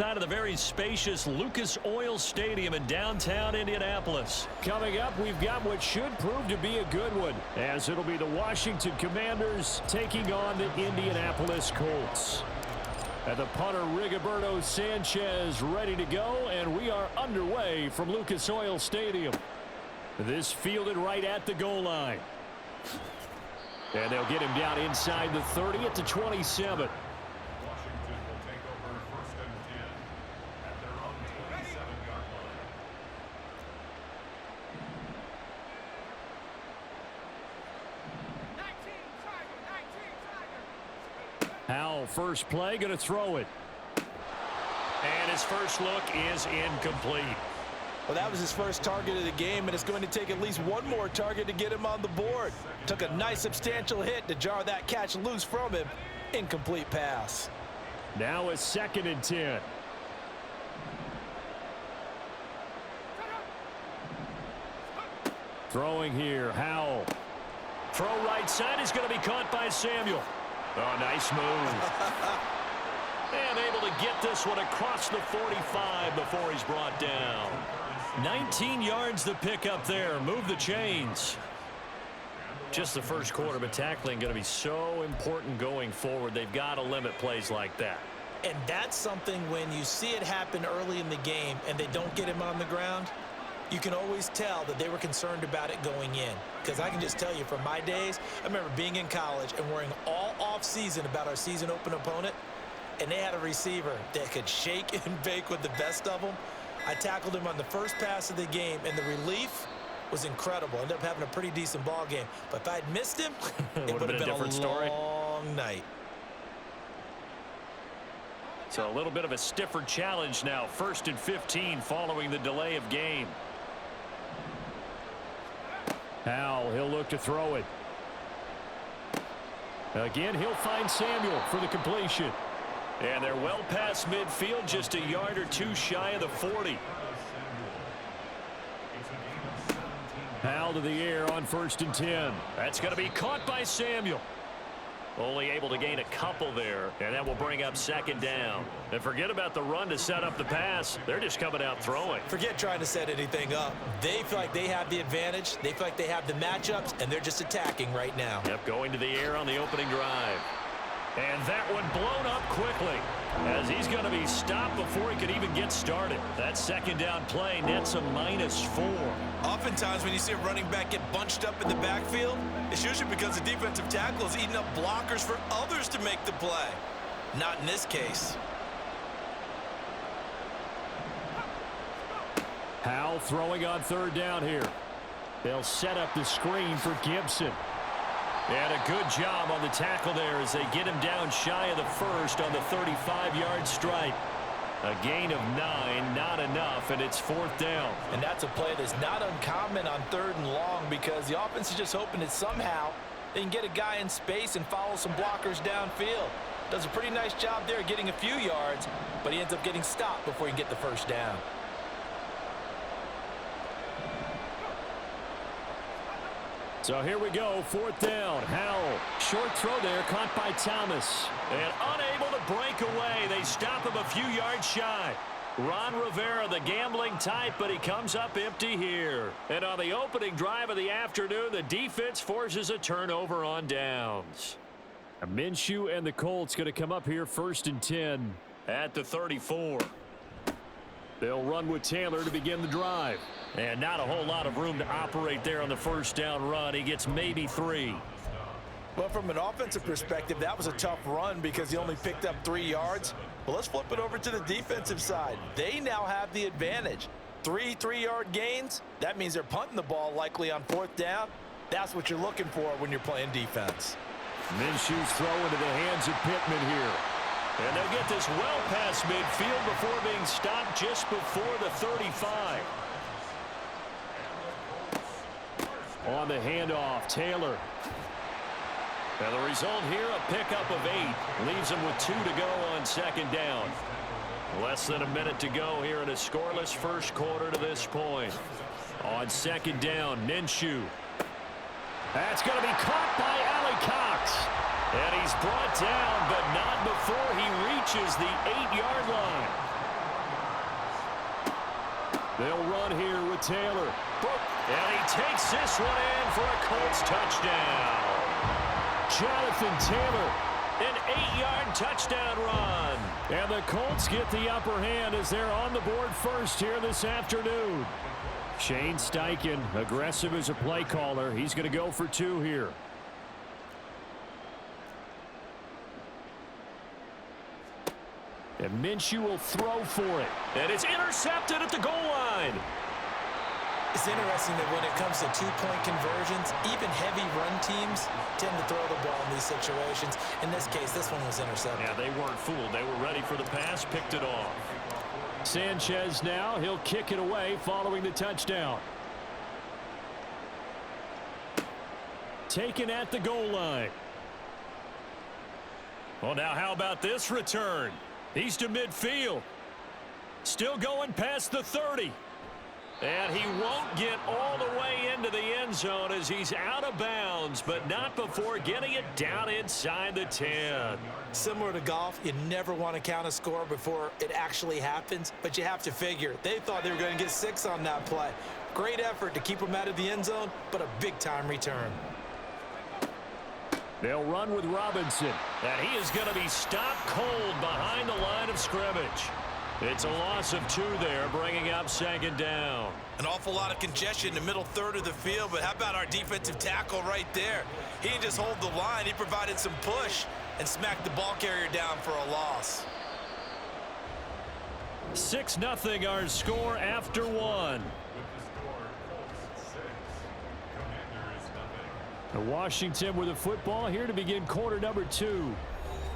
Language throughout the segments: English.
Out of the very spacious Lucas Oil Stadium in downtown Indianapolis. Coming up, we've got what should prove to be a good one, as it'll be the Washington Commanders taking on the Indianapolis Colts. And the punter, Rigoberto Sanchez, ready to go, and we are underway from Lucas Oil Stadium. This fielded right at the goal line. And they'll get him down inside the 30 at the 27. Howell, first play, going to throw it. And his first look is incomplete. Well, that was his first target of the game, and it's going to take at least one more target to get him on the board. Took a nice substantial hit to jar that catch loose from him. Incomplete pass. Now a 2nd and 10. Throwing here, Howell. Throw right side is going to be caught by Samuel. Oh, nice move. And able to get this one across the 45 before he's brought down. 19 yards to pick up there. Move the chains. Just the first quarter, but tackling going to be so important going forward. They've got to limit plays like that. And that's something when you see it happen early in the game and they don't get him on the ground, you can always tell that they were concerned about it going in. Because I can just tell you from my days, I remember being in college and worrying all off-season about our season open opponent, and they had a receiver that could shake and bake with the best of them. I tackled him on the first pass of the game, and the relief was incredible. Ended up having a pretty decent ball game. But if I'd missed him, it would have been a different story. Long night. So a little bit of a stiffer challenge now. 1st and 15 following the delay of game. Howell, he'll look to throw it. Again, he'll find Samuel for the completion. And they're well past midfield, just a yard or two shy of the 40. Howell to the air on 1st and 10. That's going to be caught by Samuel. Only able to gain a couple there, and that will bring up 2nd down. And forget about the run to set up the pass. They're just coming out throwing. Forget trying to set anything up. They feel like they have the advantage. They feel like they have the matchups, and they're just attacking right now. Yep, going to the air on the opening drive. And that one blown up quickly as he's going to be stopped before he could even get started. That 2nd down play nets a -4. Oftentimes when you see a running back get bunched up in the backfield, it's usually because the defensive tackle is eating up blockers for others to make the play. Not in this case. Howell throwing on 3rd down here. They'll set up the screen for Gibson. And a good job on the tackle there as they get him down shy of the 1st on the 35-yard stripe. A gain of 9, not enough, and it's 4th down. And that's a play that's not uncommon on 3rd and long because the offense is just hoping that somehow they can get a guy in space and follow some blockers downfield. Does a pretty nice job there getting a few yards, but he ends up getting stopped before he can get the 1st down. So here we go, 4th down. Howell, short throw there, caught by Thomas. And unable to break away. They stop him a few yards shy. Ron Rivera, the gambling type, but he comes up empty here. And on the opening drive of the afternoon, the defense forces a turnover on downs. Minshew and the Colts going to come up here 1st and 10. At the 34. They'll run with Taylor to begin the drive. And not a whole lot of room to operate there on the 1st down run. He gets maybe 3. Well, from an offensive perspective, that was a tough run because he only picked up 3 yards. Well, let's flip it over to the defensive side. They now have the advantage. 3 3-yard gains. That means they're punting the ball likely on 4th down. That's what you're looking for when you're playing defense. Minshew's throw into the hands of Pittman here. And they'll get this well past midfield before being stopped just before the 35. On the handoff, Taylor. And the result here, a pickup of 8. Leaves him with 2 to go on 2nd down. Less than a minute to go here in a scoreless first quarter to this point. On 2nd down, Minshew. That's going to be caught by Allie Cox. And he's brought down, but not before he reaches the 8-yard line. They'll run here with Taylor. And he takes this one in for a Colts touchdown. Jonathan Taylor. An 8-yard touchdown run. And the Colts get the upper hand as they're on the board first here this afternoon. Shane Steichen, aggressive as a play caller. He's going to go for 2 here. And Minshew will throw for it. And it's intercepted at the goal line. It's interesting that when it comes to two-point conversions, even heavy run teams tend to throw the ball in these situations. In this case, this one was intercepted. Yeah, they weren't fooled. They were ready for the pass, picked it off. Sanchez now, he'll kick it away following the touchdown. Taken at the goal line. Well, now how about this return? He's to midfield. Still going past the 30. And he won't get all the way into the end zone as he's out of bounds, but not before getting it down inside the 10. Similar to golf, you never want to count a score before it actually happens, but you have to figure. They thought they were going to get 6 on that play. Great effort to keep them out of the end zone, but a big-time return. They'll run with Robinson. And he is going to be stopped cold behind the line of scrimmage. It's a loss of 2 there, bringing up 2nd down. An awful lot of congestion in the middle third of the field, but how about our defensive tackle right there? He didn't just hold the line, he provided some push and smacked the ball carrier down for a loss. 6-0 our score after 1. Washington with the football here to begin quarter number 2.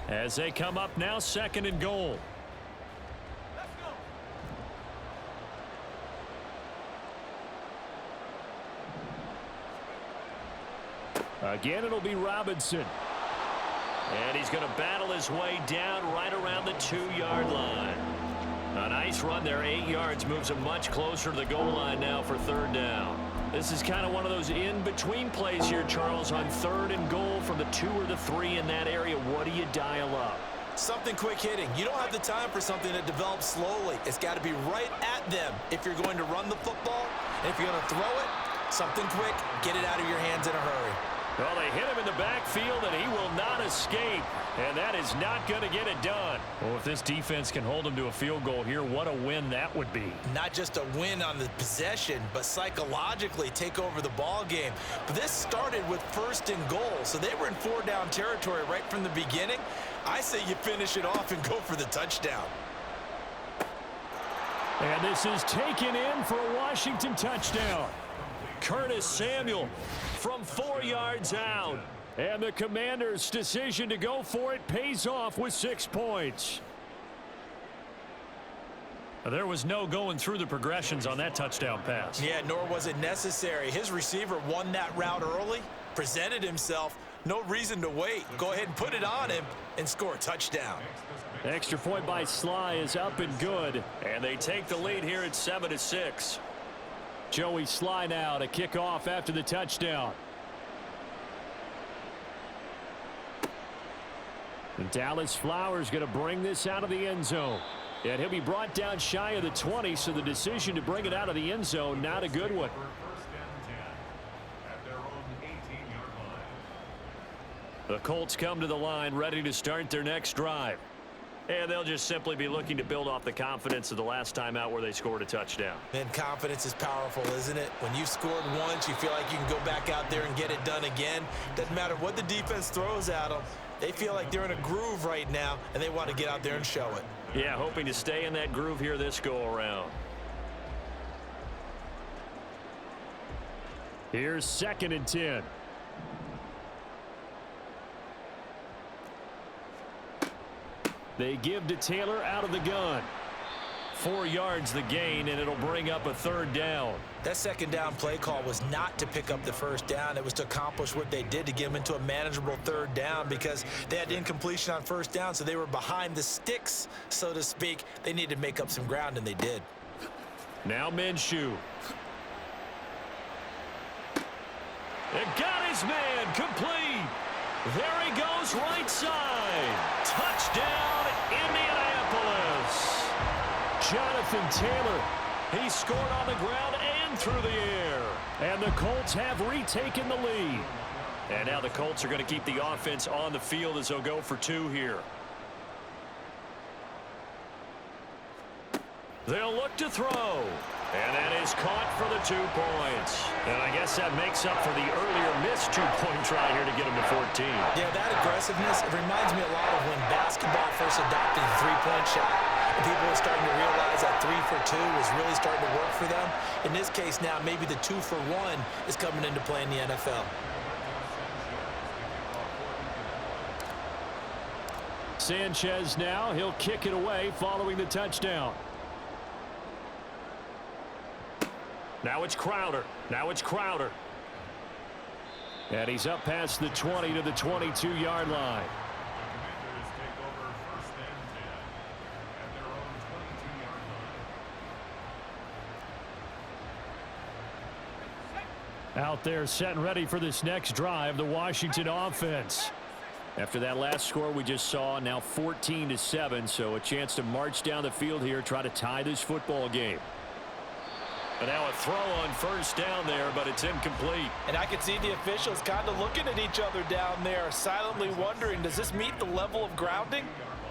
As they come up now, 2nd and goal. Again, it'll be Robinson. And he's going to battle his way down right around the 2-yard line. A nice run there, 8 yards, moves him much closer to the goal line now for 3rd down. This is kind of one of those in-between plays here, Charles, on 3rd and goal from the 2 or the 3 in that area. What do you dial up? Something quick hitting. You don't have the time for something that develops slowly. It's got to be right at them if you're going to run the football. And if you're going to throw it, something quick, get it out of your hands in a hurry. Well, they hit him in the backfield, and he will not escape. And that is not going to get it done. Well, if this defense can hold him to a field goal here, what a win that would be. Not just a win on the possession, but psychologically take over the ball game. But this started with 1st and goal, so they were in 4-down territory right from the beginning. I say you finish it off and go for the touchdown. And this is taken in for a Washington touchdown. Curtis Samuel from 4 yards out. And the Commanders' decision to go for it pays off with 6 points. There was no going through the progressions on that touchdown pass. Yeah, nor was it necessary. His receiver won that route early, presented himself. No reason to wait. Go ahead and put it on him and score a touchdown. Extra point by Sly is up and good. And they take the lead here at 7-6. Joey Sly now to kick off after the touchdown. And Dallas Flowers going to bring this out of the end zone. And he'll be brought down shy of the 20, so the decision to bring it out of the end zone, not a good one. The Colts come to the line ready to start their next drive. And they'll just simply be looking to build off the confidence of the last time out where they scored a touchdown. And confidence is powerful, isn't it? When you've scored once, you feel like you can go back out there and get it done again. Doesn't matter what the defense throws at them. They feel like they're in a groove right now, and they want to get out there and show it. Yeah, hoping to stay in that groove here this go-around. Here's 2nd and 10. They give to Taylor out of the gun. 4 yards the gain, and it'll bring up a 3rd down. That 2nd down play call was not to pick up the 1st down. It was to accomplish what they did to get them into a manageable 3rd down because they had incompletion on 1st down, so they were behind the sticks, so to speak. They needed to make up some ground, and they did. Now Minshew. It got his man complete. There he goes right side. Touchdown, Indianapolis. Jonathan Taylor He scored on the ground and through the air. And the Colts have retaken the lead. And now the Colts are going to keep the offense on the field as they'll go for 2 here. They'll look to throw. And that is caught for the 2 points. And I guess that makes up for the earlier missed 2-point try here to get him to 14. Yeah, that aggressiveness, it reminds me a lot of when basketball first adopted the three-point shot. And people were starting to realize that 3 for 2 was really starting to work for them. In this case now, maybe the 2 for 1 is coming into play in the NFL. Sanchez now, he'll kick it away following the touchdown. Now it's Crowder. And he's up past the 20 to the 22-yard line. Out there set and ready for this next drive, the Washington offense. After that last score we just saw, now 14-7, so a chance to march down the field here, try to tie this football game. And now a throw on first down there, but it's incomplete. And I can see the officials kind of looking at each other down there, silently wondering, does this meet the level of grounding?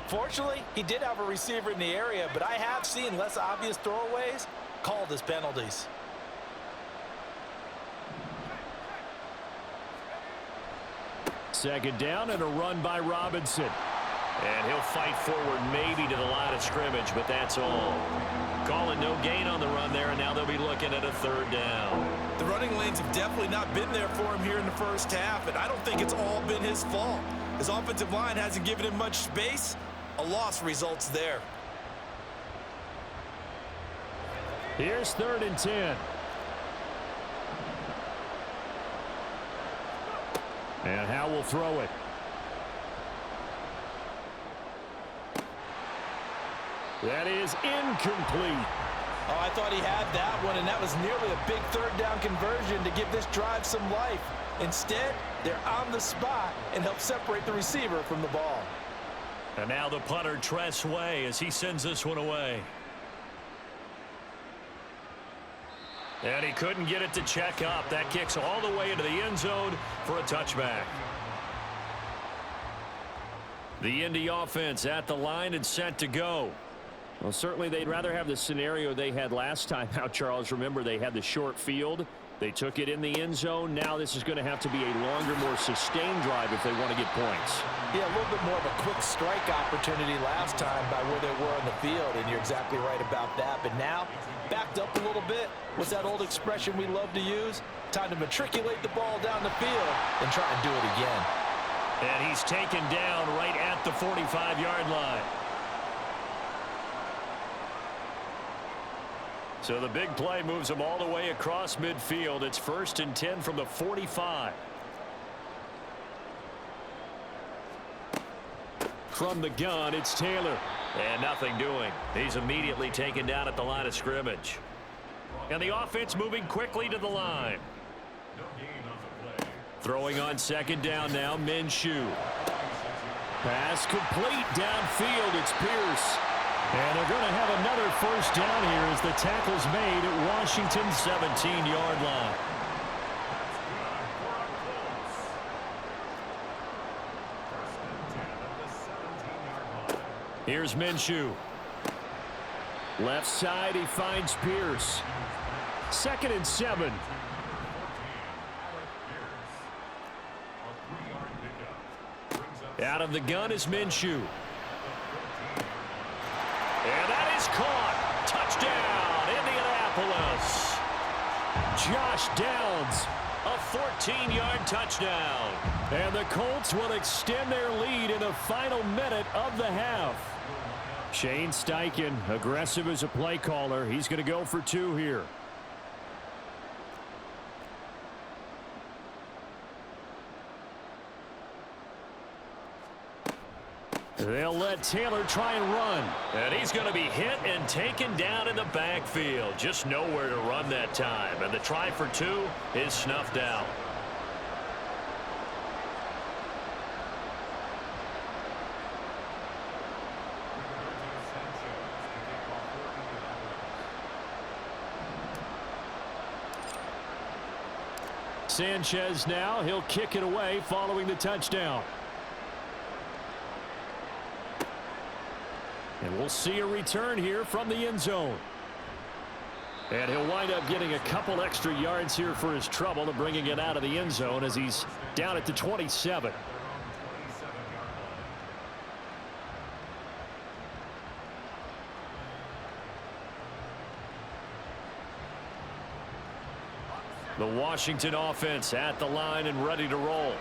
Fortunately, he did have a receiver in the area, but I have seen less obvious throwaways called as penalties. Second down and a run by Robinson. And he'll fight forward maybe to the line of scrimmage, but that's all. Calling no gain on the run there, and now they'll be looking at a 3rd down. The running lanes have definitely not been there for him here in the first half, and I don't think it's all been his fault. His offensive line hasn't given him much space. A loss results there. Here's 3rd and 10. And Howe will throw it. That is incomplete. Oh, I thought he had that one, and that was nearly a big 3rd down conversion to give this drive some life. Instead, they're on the spot and help separate the receiver from the ball. And now the punter, Tress Way, as he sends this one away. And he couldn't get it to check up. That kicks all the way into the end zone for a touchback. The Indy offense at the line and set to go. Well, certainly they'd rather have the scenario they had last time out, Charles. Remember, they had the short field. They took it in the end zone. Now this is going to have to be a longer, more sustained drive if they want to get points. Yeah, a little bit more of a quick strike opportunity last time by where they were on the field, and you're exactly right about that. But now, backed up a little bit. What's that old expression we love to use? Time to matriculate the ball down the field and try and do it again. And he's taken down right at the 45-yard line. So the big play moves him all the way across midfield. It's 1st and 10 from the 45. From the gun, it's Taylor. And nothing doing. He's immediately taken down at the line of scrimmage. And the offense moving quickly to the line. Throwing on 2nd down now, Minshew. Pass complete downfield. It's Pierce. And they're going to have another 1st down here as the tackle's made at Washington's 17-yard line. Here's Minshew. Left side, he finds Pierce. 2nd and 7. Out of the gun is Minshew. And that is caught. Touchdown, Indianapolis. Josh Downs. A 14-yard touchdown. And the Colts will extend their lead in the final minute of the half. Shane Steichen, aggressive as a play caller. He's going to go for 2 here. They'll let Taylor try and run. And he's going to be hit and taken down in the backfield. Just nowhere to run that time. And the try for 2 is snuffed out. Sanchez now, he'll kick it away following the touchdown. And we'll see a return here from the end zone. And he'll wind up getting a couple extra yards here for his trouble to bringing it out of the end zone as he's down at the 27. The Washington offense at the line and ready to roll.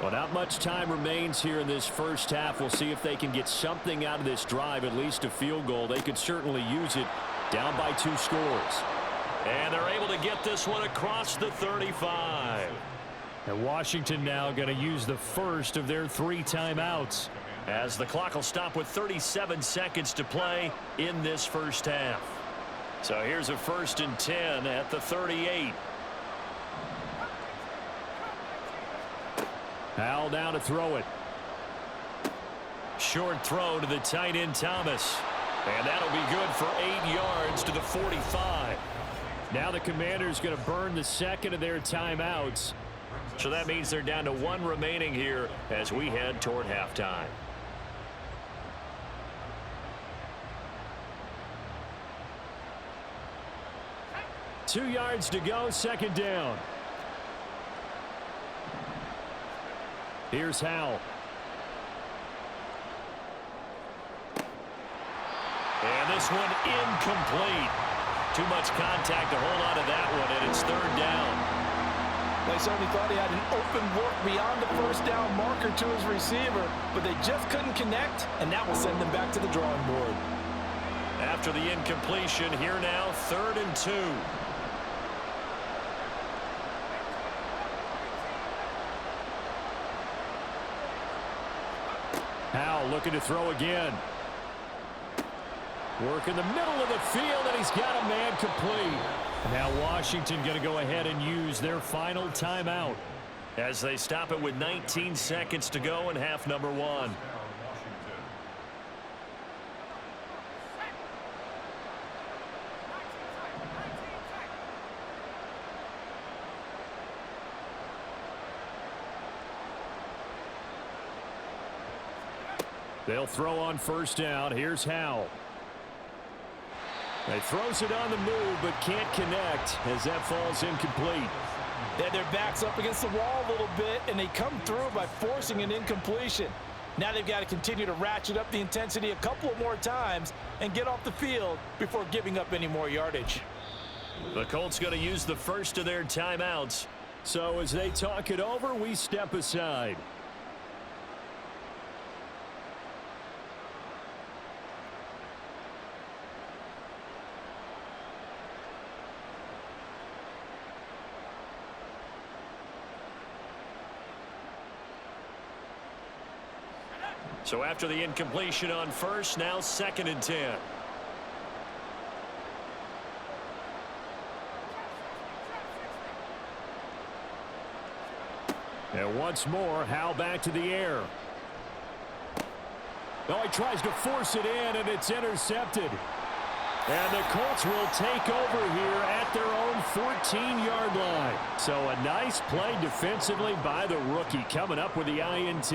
Well, not much time remains here in this first half. We'll see if they can get something out of this drive, at least a field goal. They could certainly use it down by 2 scores. And they're able to get this one across the 35. And Washington now going to use the first of their 3 timeouts, as the clock will stop with 37 seconds to play in this first half. So here's a 1st and 10 at the 38. Howell down to throw it. Short throw to the tight end Thomas. And that'll be good for 8 yards to the 45. Now the Commanders going to burn the second of their timeouts. So that means they're down to 1 remaining here as we head toward halftime. Two yards to go, 2nd down. Here's Howell. And this one incomplete. Too much contact to hold on to that one, and it's 3rd down. They certainly thought he had an open look beyond the 1st down marker to his receiver, but they just couldn't connect, and that will send them back to the drawing board. After the incompletion, here now, 3rd and 2. Howell looking to throw again. Work in the middle of the field, and he's got a man complete. Now Washington going to go ahead and use their final timeout, as they stop it with 19 seconds to go in half number 1. They'll throw on 1st down. Here's Howell. He throws it on the move, but can't connect as that falls incomplete. They had their backs up against the wall a little bit, and they come through by forcing an incompletion. Now they've got to continue to ratchet up the intensity a couple more times and get off the field before giving up any more yardage. The Colts going to use the first of their timeouts. So as they talk it over, we step aside. So after the incompletion on 1st, now 2nd and 10. And once more, Howell back to the air. Oh, he tries to force it in, and it's intercepted. And the Colts will take over here at their own 14-yard line. So a nice play defensively by the rookie, coming up with the INT.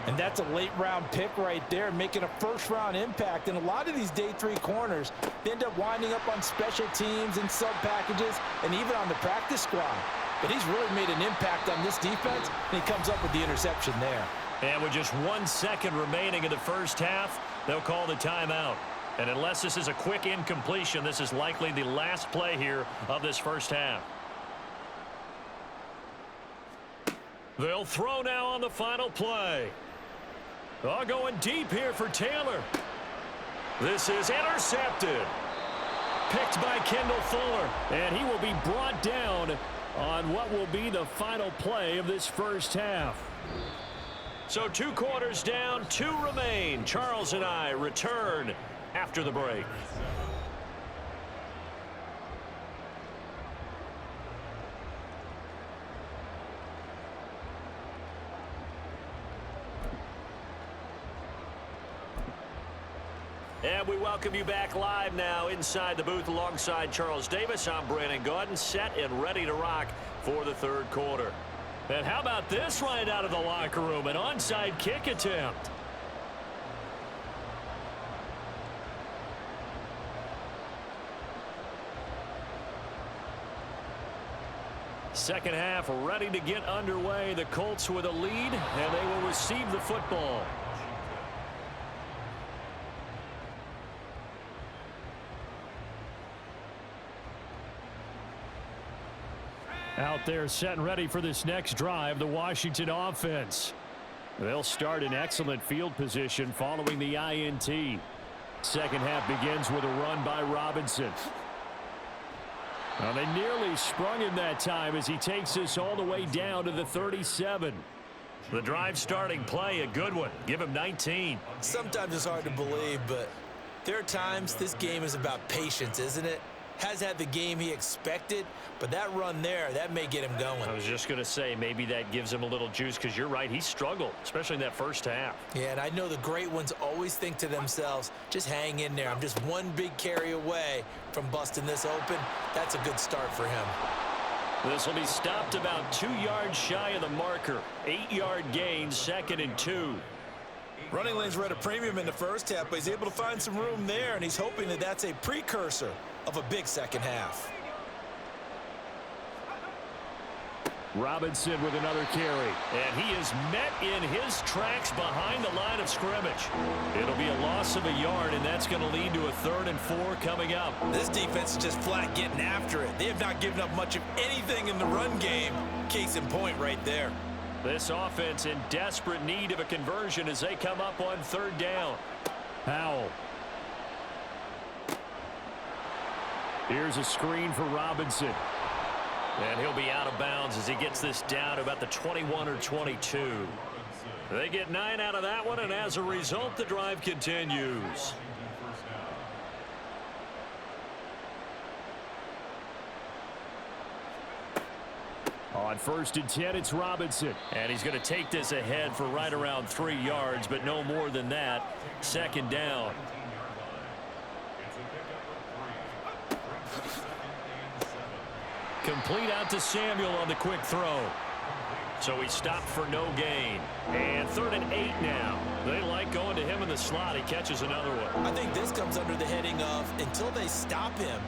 And that's a late-round pick right there, making a first-round impact. And a lot of these day 3 corners, they end up winding up on special teams and sub-packages and even on the practice squad. But he's really made an impact on this defense, and he comes up with the interception there. And with just 1 second remaining in the first half, they'll call the timeout. And unless this is a quick incompletion, this is likely the last play here of this first half. They'll throw now on the final play. Oh, going deep here for Taylor. This is intercepted. Picked by Kendall Fuller. And he will be brought down on what will be the final play of this first half. So 2 quarters down, 2 remain. Charles and I return after the break. And we welcome you back live now inside the booth alongside Charles Davis. I'm Brandon Gaudin, set and ready to rock for the third quarter. And how about this right out of the locker room? An onside kick attempt. Second half ready to get underway. The Colts with a lead, and they will receive the football. Out there set and ready for this next drive, the Washington offense. They'll start in excellent field position following the INT. Second half begins with a run by Robinson. Well, they nearly sprung him that time as he takes this all the way down to the 37. The drive starting play, a good one. Give him 19. Sometimes it's hard to believe, but there are times this game is about patience, isn't it? Has had the game he expected, but that run there, that may get him going. I was just going to say, maybe that gives him a little juice, because you're right, he struggled, especially in that first half. Yeah, and I know the great ones always think to themselves, just hang in there. I'm just one big carry away from busting this open. That's a good start for him. This will be stopped about 2 yards shy of the marker. 8-yard gain, 2nd and 2. Running lanes were at a premium in the first half, but he's able to find some room there, and he's hoping that that's a precursor of a big second half. Robinson with another carry. And he is met in his tracks behind the line of scrimmage. It'll be a loss of a yard, and that's going to lead to a 3rd and 4 coming up. This defense is just flat getting after it. They have not given up much of anything in the run game. Case in point right there. This offense in desperate need of a conversion as they come up on 3rd down. Powell. Here's a screen for Robinson. And he'll be out of bounds as he gets this down to about the 21 or 22. They get 9 out of that one, and as a result, the drive continues. On 1st and 10, it's Robinson. And he's going to take this ahead for right around 3 yards, but no more than that. 2nd down. Complete out to Samuel on the quick throw. So he stopped for no gain. And 3rd and 8 now. They like going to him in the slot. He catches another one. I think this comes under the heading of, until they stop him,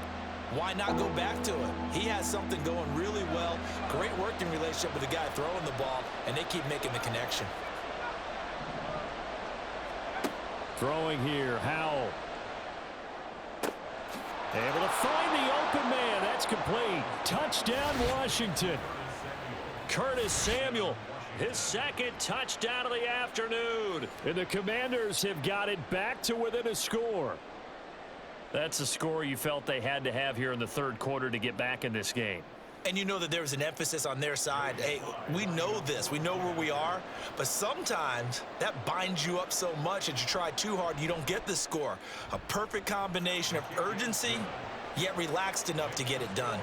why not go back to him? He has something going really well. Great working relationship with the guy throwing the ball, and they keep making the connection. Throwing here, Howell. Able to find the open man. That's complete. Touchdown, Washington. Curtis Samuel, his 2nd touchdown of the afternoon. And the Commanders have got it back to within a score. That's the score you felt they had to have here in the 3rd quarter to get back in this game. And you know that there was an emphasis on their side. Hey, we know this. We know where we are. But sometimes that binds you up so much that you try too hard, you don't get the score. A perfect combination of urgency, yet relaxed enough to get it done.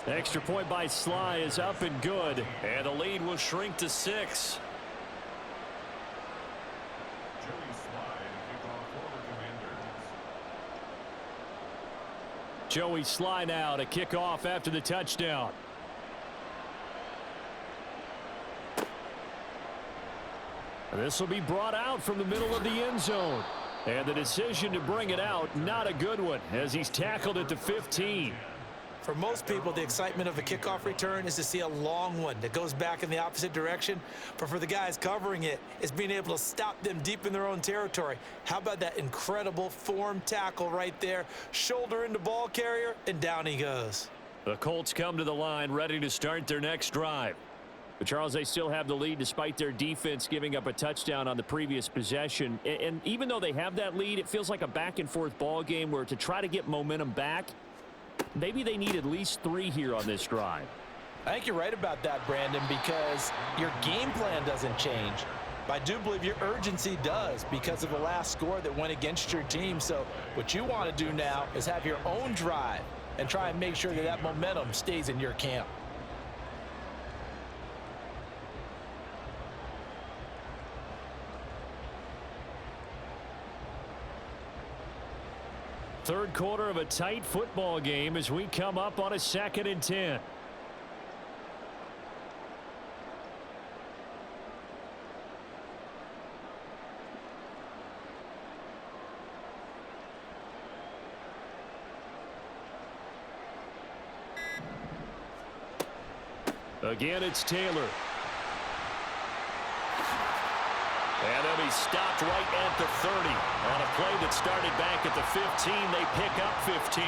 Extra point by Sly is up and good. And the lead will shrink to 6. Joey Sly now to kick off after the touchdown. This will be brought out from the middle of the end zone. And the decision to bring it out, not a good one, as he's tackled at the 15. For most people, the excitement of a kickoff return is to see a long one that goes back in the opposite direction. But for the guys covering it, it's being able to stop them deep in their own territory. How about that incredible form tackle right there? Shoulder into ball carrier, and down he goes. The Colts come to the line ready to start their next drive. But Charles, they still have the lead despite their defense giving up a touchdown on the previous possession. And even though they have that lead, it feels like a back-and-forth ball game where to try to get momentum back, maybe they need at least 3 here on this drive. I think you're right about that, Brandon, because your game plan doesn't change. But I do believe your urgency does because of the last score that went against your team. So what you want to do now is have your own drive and try and make sure that that momentum stays in your camp. Third quarter of a tight football game as we come up on a 2nd and 10. Again, it's Taylor. And they'll be stopped right at the 30. On a play that started back at the 15, they pick up 15.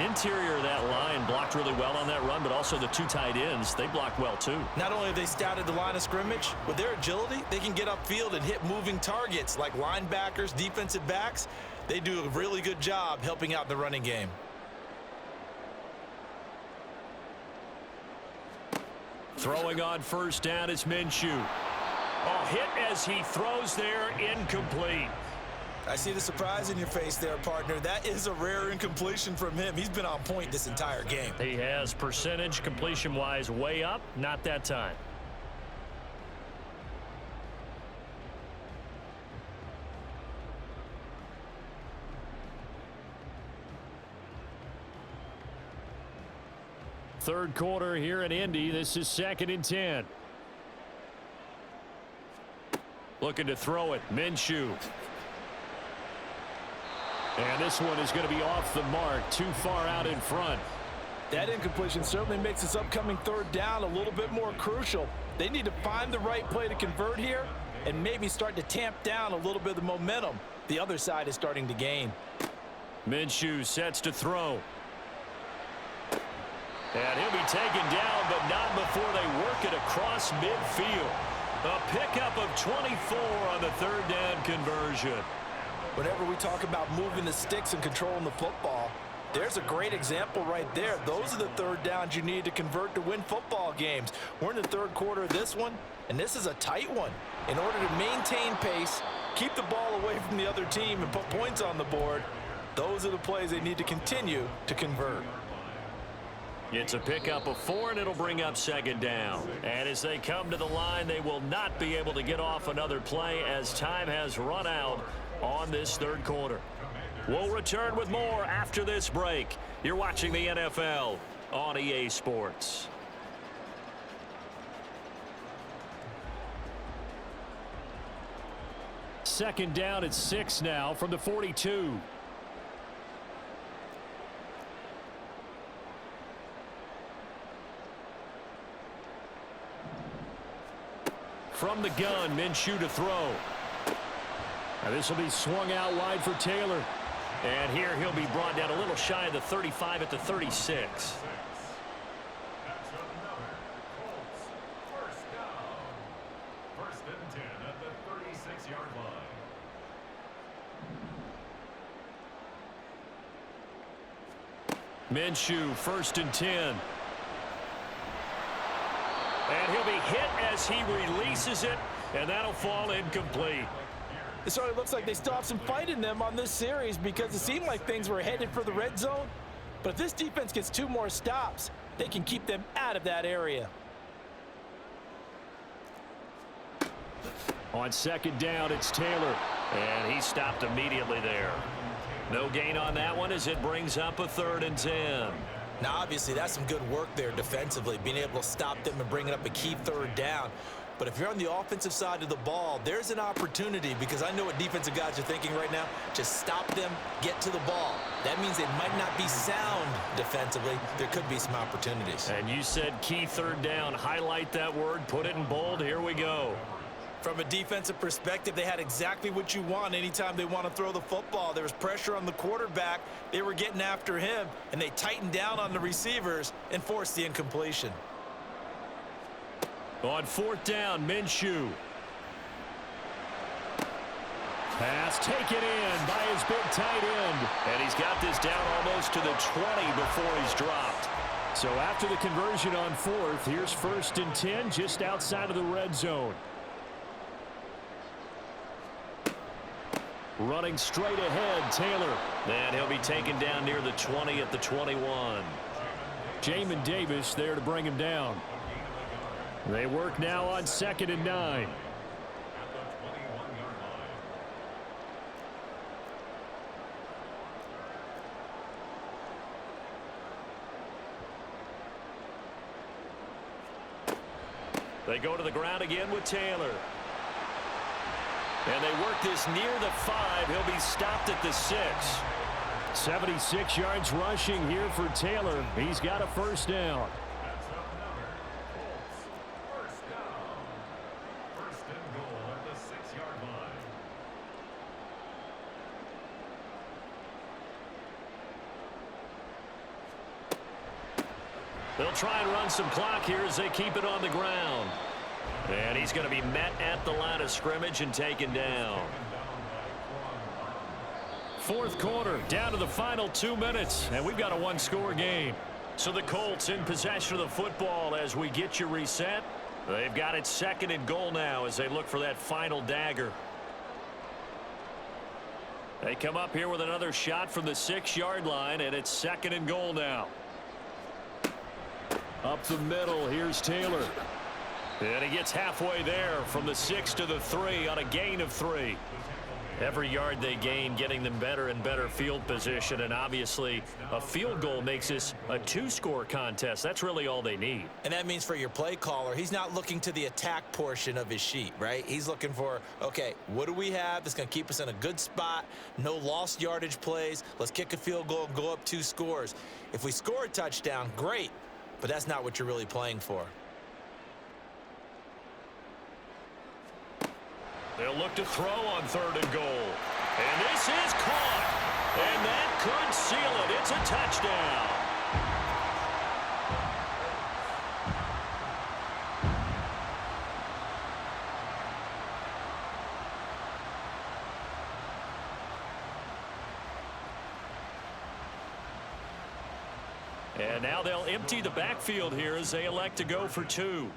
Interior of that line blocked really well on that run, but also the 2 tight ends, they blocked well too. Not only have they scouted the line of scrimmage, with their agility, they can get upfield and hit moving targets like linebackers, defensive backs. They do a really good job helping out the running game. Throwing on first down is Minshew. Oh, hit as he throws there, incomplete. I see the surprise in your face there, partner. That is a rare incompletion from him. He's been on point this entire game. He has percentage completion-wise way up, not that time. Third quarter here in Indy. This is 2nd and 10. Looking to throw it. Minshew. And this one is going to be off the mark. Too far out in front. That incompletion certainly makes this upcoming 3rd down a little bit more crucial. They need to find the right play to convert here and maybe start to tamp down a little bit of the momentum the other side is starting to gain. Minshew sets to throw. And he'll be taken down, but not before they work it across midfield. A pickup of 24 on the 3rd down conversion. Whenever we talk about moving the sticks and controlling the football, there's a great example right there. Those are the 3rd downs you need to convert to win football games. We're in the 3rd quarter of this one, and this is a tight one. In order to maintain pace, keep the ball away from the other team, and put points on the board, those are the plays they need to continue to convert. It's a pickup of 4, and it'll bring up 2nd down. And as they come to the line, they will not be able to get off another play as time has run out on this 3rd quarter. We'll return with more after this break. You're watching the NFL on EA Sports. Second down at 6 now from the 42. From the gun, Minshew to throw. Now this will be swung out wide for Taylor. And here he'll be brought down a little shy of the 35 at the 36. First and 10 at the 36-yard line. Minshew, 1st and 10. And he'll be hit as he releases it, and that'll fall incomplete. It certainly looks like they still have some fight in them on this series because it seemed like things were headed for the red zone. But if this defense gets 2 more stops, they can keep them out of that area. On 2nd down, it's Taylor. And he stopped immediately there. No gain on that one as it brings up a 3rd and 10. Now, obviously, that's some good work there defensively, being able to stop them and bringing up a key 3rd down. But if you're on the offensive side of the ball, there's an opportunity because I know what defensive guys are thinking right now. Just stop them, get to the ball. That means they might not be sound defensively. There could be some opportunities. And you said key 3rd down. Highlight that word. Put it in bold. Here we go. From a defensive perspective, they had exactly what you want anytime they want to throw the football. There was pressure on the quarterback. They were getting after him, and they tightened down on the receivers and forced the incompletion. On 4th down, Minshew. Pass taken in by his big tight end. And he's got this down almost to the 20 before he's dropped. So after the conversion on 4th, here's 1st and 10 just outside of the red zone. Running straight ahead, Taylor. And he'll be taken down near the 20 at the 21. Jamin Davis there to bring him down. They work now on 2nd and 9. They go to the ground again with Taylor. And they work this near the 5. He'll be stopped at the 6. 76 yards rushing here for Taylor. He's got a first down. That's up another. Colts, first down. First and goal at the 6-yard line. They'll try and run some clock here as they keep it on the ground. And he's going to be met at the line of scrimmage and taken down. Fourth quarter, down to the final 2 minutes, and we've got a one-score game. So the Colts in possession of the football as we get you reset. They've got it second and goal now as they look for that final dagger. They come up here with another shot from the 6-yard line, and it's second and goal now. Up the middle, here's Taylor. And he gets halfway there from the 6 to the 3 on a gain of 3. Every yard they gain getting them better and better field position, and obviously a field goal makes this a 2-score contest. That's really all they need. And that means for your play caller, he's not looking to the attack portion of his sheet, right? He's looking for, okay, what do we have that's going to keep us in a good spot? No lost yardage plays. Let's kick a field goal and go up 2 scores. If we score a touchdown, great, but that's not what you're really playing for. They'll look to throw on third and goal. And this is caught. And that could seal it. It's a touchdown. And now they'll empty the backfield here as they elect to go for 2.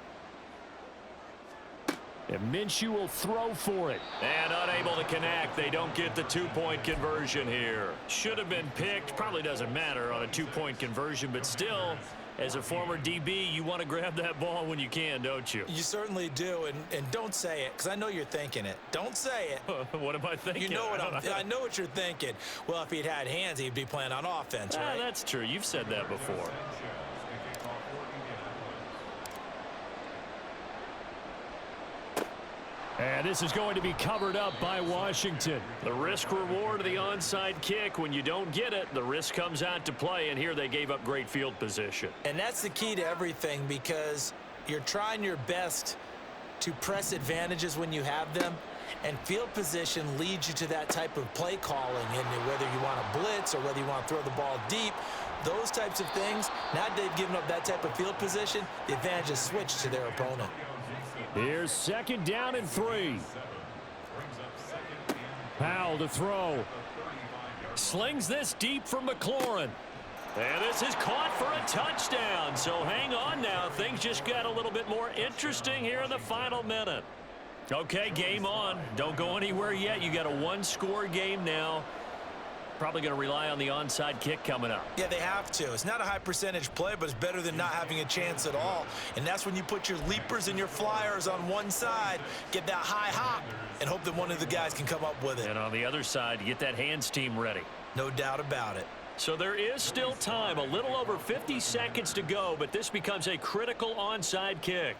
And Minshew will throw for it. And unable to connect. They don't get the 2-point conversion here. Should have been picked. Probably doesn't matter on a 2-point conversion, but still, as a former DB, you want to grab that ball when you can, don't you? You certainly do, and don't say it, because I know you're thinking it. Don't say it. What am I thinking? You know what I know what you're thinking. Well, if he'd had hands, he'd be playing on offense, right? That's true. You've said that before. And this is going to be covered up by Washington. The risk-reward of the onside kick. When you don't get it, the risk comes out to play, and here they gave up great field position. And that's the key to everything, because you're trying your best to press advantages when you have them, and field position leads you to that type of play calling, and whether you want to blitz or whether you want to throw the ball deep, those types of things. Now they've given up that type of field position, the advantage is switched to their opponent. Here's second down and 3. Powell to throw. Slings this deep from McLaurin. And this is caught for a touchdown. So hang on now. Things just got a little bit more interesting here in the final minute. Okay, game on. Don't go anywhere yet. You got a 1-score game now. Probably going to rely on the onside kick coming up. Yeah, they have to. It's not a high percentage play, but it's better than not having a chance at all. And that's when you put your leapers and your flyers on one side, get that high hop, and hope that one of the guys can come up with it. And on the other side, get that hands team ready. No doubt about it. So there is still time, a little over 50 seconds to go, but this becomes a critical onside kick.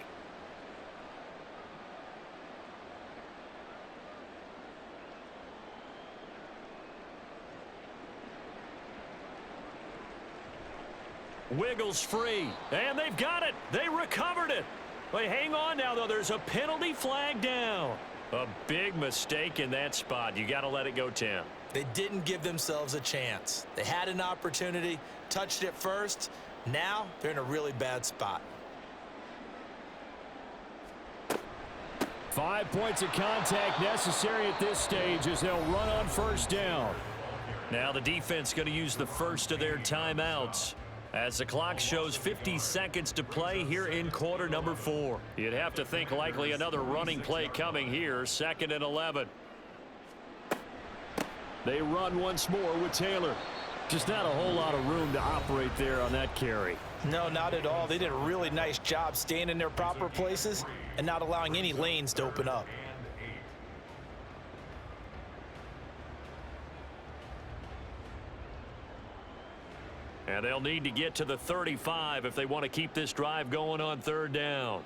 Wiggles free, and they've got it. They recovered it. But hang on now, though. There's a penalty flag down. A big mistake in that spot. You got to let it go, Tim. They didn't give themselves a chance. They had an opportunity, touched it first. Now they're in a really bad spot. 5 points of contact necessary at this stage as they'll run on first down. Now the defense going to use the first of their timeouts as the clock shows 50 seconds to play here in quarter number 4. You'd have to think likely another running play coming here, 2nd and 11. They run once more with Taylor. Just not a whole lot of room to operate there on that carry. No, not at all. They did a really nice job staying in their proper places and not allowing any lanes to open up. And they'll need to get to the 35 if they want to keep this drive going on 3rd down.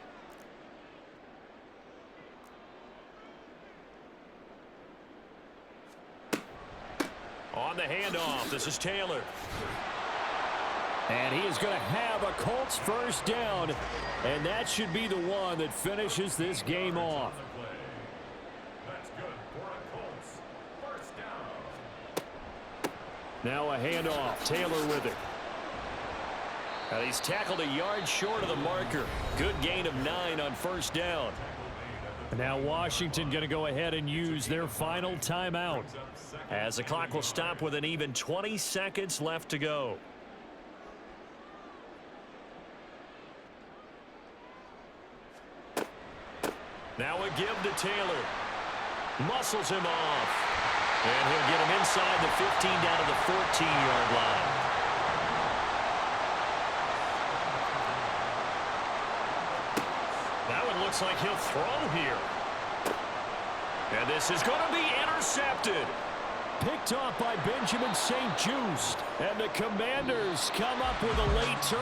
On the handoff, this is Taylor. And he is going to have a Colts first down, and that should be the one that finishes this game off. That's good for a Colts first down. Now a handoff. Taylor with it. And he's tackled a yard short of the marker. Good gain of 9 on first down. Now Washington going to go ahead and use their final timeout, As the clock will stop with an even 20 seconds left to go. Now a give to Taylor. Muscles him off. And he'll get him inside the 15 down to the 14-yard line. That one looks like he'll throw here. And this is going to be intercepted. picked off by Benjamin St. Juste, and the Commanders come up with a late turn.